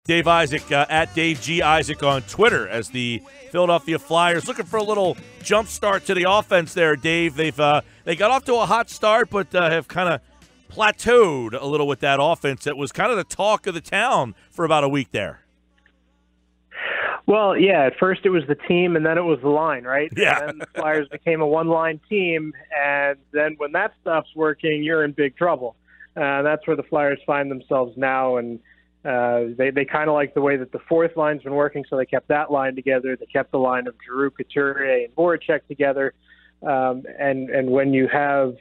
Dave Isaac at Dave G. Isaac on Twitter as the Philadelphia Flyers looking for a little jump start to the offense there, Dave. They got off to a hot start, but have kind of plateaued a little with that offense. That was kind of the talk of the town for about a week there. Well, yeah, at first it was the team, and then it was the line, right? Yeah. And then the Flyers became a one-line team, and then when that stops working, you're in big trouble. That's where the Flyers find themselves now, and they kind of like the way that the fourth line's been working, so they kept that line together. They kept the line of Giroux, Couturier, and Voracek together. And when you have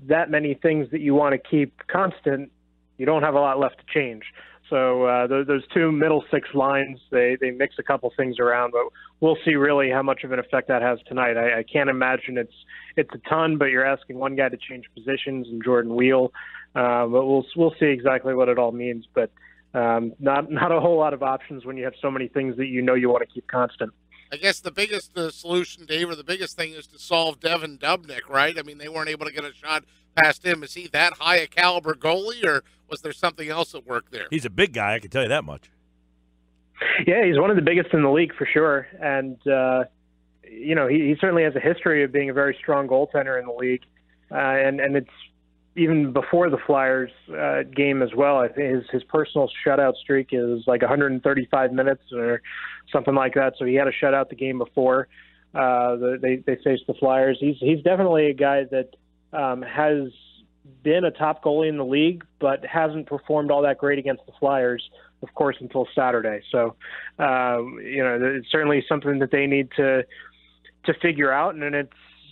that many things that you want to keep constant, you don't have a lot left to change. So those two middle six lines, they mix a couple things around, but we'll see really how much of an effect that has tonight. I can't imagine it's a ton, but you're asking one guy to change positions and Jordan Wheel. But we'll see exactly what it all means. But not a whole lot of options when you have so many things that you want to keep constant. I guess the biggest solution, Dave, or the biggest thing is to solve Devin Dubnyk, right? I mean, they weren't able to get a shot past him. Is he that high a caliber goalie, or was there something else at work there? He's a big guy, I can tell you that much. Yeah, he's one of the biggest in the league for sure. And, he certainly has a history of being a very strong goaltender in the league. And it's even before the Flyers game as well. I think his personal shutout streak is like 135 minutes or something like that. So he had a shutout the game before they faced the Flyers. He's definitely a guy that has been a top goalie in the league, but hasn't performed all that great against the Flyers, of course, until Saturday. So, it's certainly something that they need to figure out, and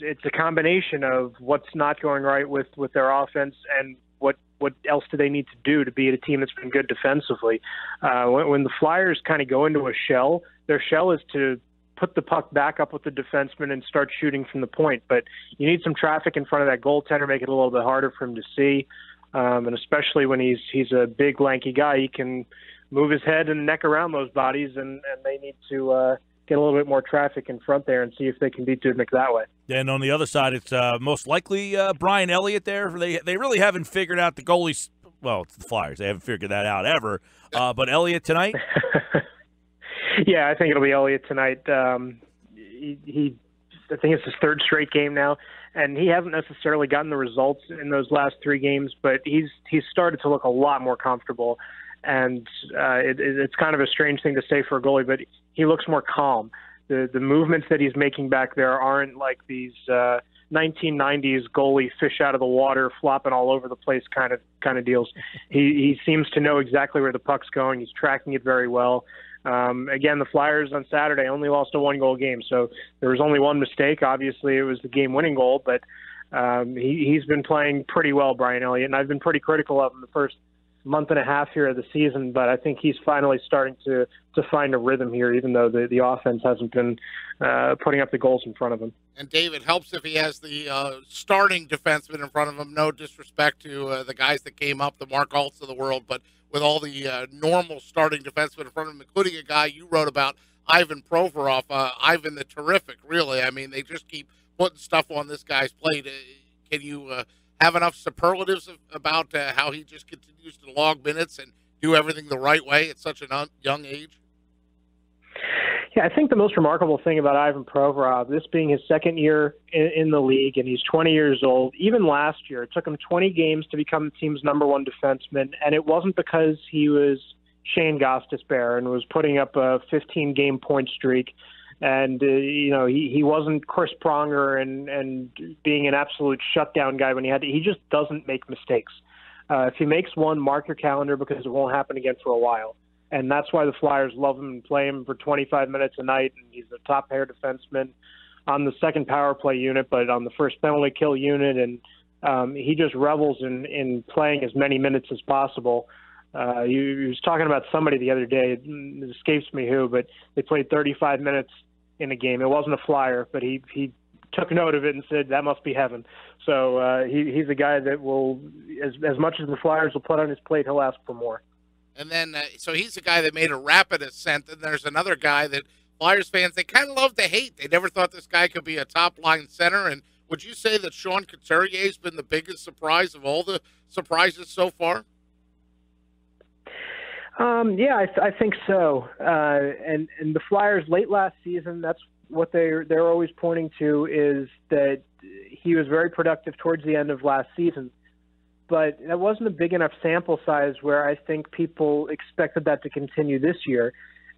it's a combination of what's not going right with their offense and what else do they need to do to beat a team that's been good defensively. When the Flyers kind of go into a shell, their shell is to put the puck back up with the defenseman and start shooting from the point. But you need some traffic in front of that goaltender, make it a little bit harder for him to see. And especially when he's a big, lanky guy, he can move his head and neck around those bodies, and they need to get a little bit more traffic in front there and see if they can beat Dubnyk that way. And on the other side, it's most likely Brian Elliott there. They really haven't figured out the goalies. Well, it's the Flyers. They haven't figured that out ever. But Elliott tonight? Yeah, I think it'll be Elliott tonight. I think it's his third straight game now, and he hasn't necessarily gotten the results in those last three games, but he's started to look a lot more comfortable. And it's kind of a strange thing to say for a goalie, but he looks more calm. The movements that he's making back there aren't like these 1990s goalie fish out of the water, flopping all over the place kind of deals. He seems to know exactly where the puck's going. He's tracking it very well. Again, the Flyers on Saturday only lost a one-goal game, so there was only one mistake. Obviously, it was the game-winning goal, but he's been playing pretty well, Brian Elliott, and I've been pretty critical of him the first month and a half here of the season, but I think he's finally starting to find a rhythm here, even though the offense hasn't been putting up the goals in front of him. And David, helps if he has the starting defenseman in front of him. No disrespect to the guys that came up, the Mark Alts of the world, but with all the normal starting defensemen in front of him, including a guy you wrote about, Ivan Provorov. Ivan the Terrific, really. I mean, they just keep putting stuff on this guy's plate. Can you have enough superlatives about how he just continues to log minutes and do everything the right way at such a young age? Yeah, I think the most remarkable thing about Ivan Provorov, this being his second year in the league, and he's 20 years old, even last year, it took him 20 games to become the team's number one defenseman, and it wasn't because he was Shane Gostisbehere and was putting up a 15-game point streak. And, he wasn't Chris Pronger and being an absolute shutdown guy when he had to. He just doesn't make mistakes. If he makes one, mark your calendar because it won't happen again for a while. And that's why the Flyers love him and play him for 25 minutes a night. And he's a top pair defenseman on the second power play unit, but on the first penalty kill unit. And he just revels in playing as many minutes as possible. He was talking about somebody the other day. It escapes me who, but they played 35 minutes in a game. It wasn't a Flyer, but he took note of it and said that must be heaven. So he's a guy that will, as much as the Flyers will put on his plate, he'll ask for more. And then, so he's a guy that made a rapid ascent. And there's another guy that Flyers fans, they kind of love to hate. They never thought this guy could be a top-line center. And would you say that Sean Couturier has been the biggest surprise of all the surprises so far? Yeah, I think so. And the Flyers late last season, that's what they're always pointing to, is that he was very productive towards the end of last season. But that wasn't a big enough sample size where I think people expected that to continue this year.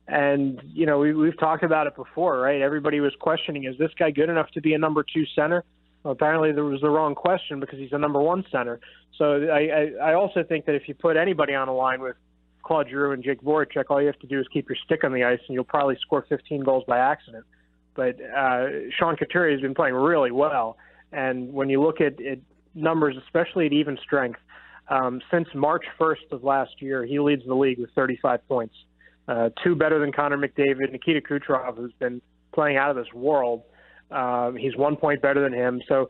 And, you know, we've talked about it before, right? Everybody was questioning, is this guy good enough to be a number 2 center? Well, apparently there was the wrong question because he's a number 1 center. So I also think that if you put anybody on a line with Claude Giroux and Jake Voracek, all you have to do is keep your stick on the ice and you'll probably score 15 goals by accident. But Sean Couturier has been playing really well. And when you look at numbers, especially at even strength, since March 1st of last year, he leads the league with 35 points. 2 better than Connor McDavid. Nikita Kucherov has been playing out of this world. He's 1 point better than him. So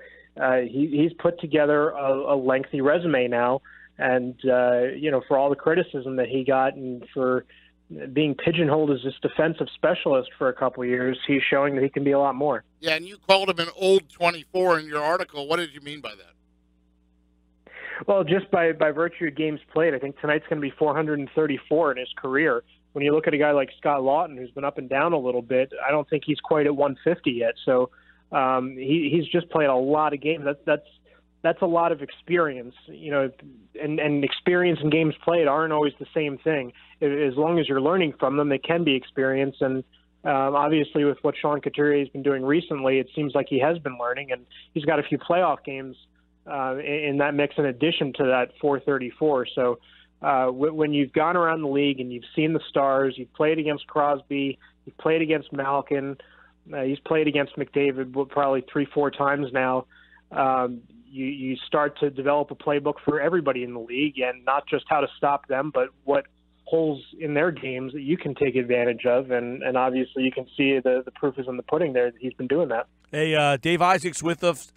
he's put together a lengthy resume now. And, you know, for all the criticism that he got and for being pigeonholed as this defensive specialist for a couple of years, he's showing that he can be a lot more. Yeah, and you called him an old 24 in your article. What did you mean by that? Well, just by virtue of games played, I think tonight's going to be 434 in his career. When you look at a guy like Scott Lawton, who's been up and down a little bit, I don't think he's quite at 150 yet. So he's just played a lot of games. That's a lot of experience, you know, and experience and games played aren't always the same thing. As long as you're learning from them, they can be experience. And obviously with what Sean Couturier has been doing recently, it seems like he has been learning, and he's got a few playoff games in that mix in addition to that 434. So when you've gone around the league and you've seen the stars, you've played against Crosby, you've played against Malkin, he's played against McDavid probably 3-4 times now, you start to develop a playbook for everybody in the league, and not just how to stop them, but what holes in their games that you can take advantage of. And obviously you can see the proof is in the pudding there that he's been doing that. Hey, Dave Isaac's with us.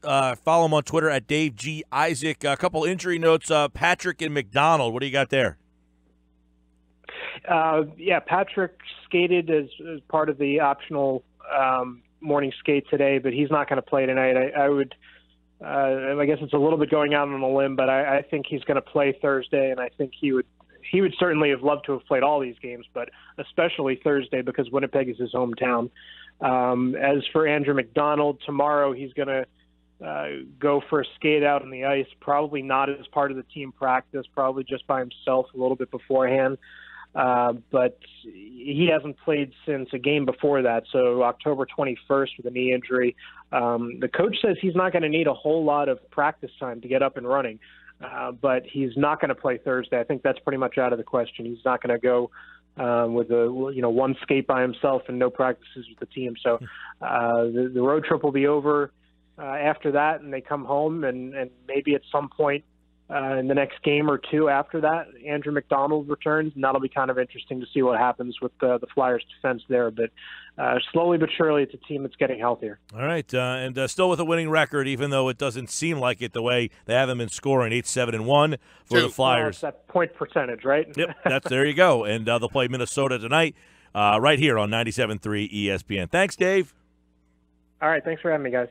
Follow him on Twitter at Dave G. Isaac. A couple injury notes. Patrick and McDonald, what do you got there? Yeah, Patrick skated as part of the optional morning skate today, but he's not going to play tonight. I guess it's a little bit going out on a limb, but I think he's going to play Thursday, and I think he would certainly have loved to have played all these games, but especially Thursday because Winnipeg is his hometown. As for Andrew McDonald, tomorrow he's going to go for a skate out on the ice, probably not as part of the team practice, probably just by himself a little bit beforehand. But he hasn't played since a game before that, so October 21st with a knee injury. The coach says he's not going to need a whole lot of practice time to get up and running, but he's not going to play Thursday. I think that's pretty much out of the question. He's not going to go with one skate by himself and no practices with the team. So the road trip will be over after that, and they come home, and maybe at some point in the next game or two after that, Andrew McDonald returns, and that'll be kind of interesting to see what happens with the Flyers' defense there. But slowly but surely, it's a team that's getting healthier. All right, and still with a winning record, even though it doesn't seem like it the way they haven't been scoring, 8-7-1 for the Flyers. Well, it's that point percentage, right? Yep, there you go. And they'll play Minnesota tonight right here on 97.3 ESPN. Thanks, Dave. All right, thanks for having me, guys.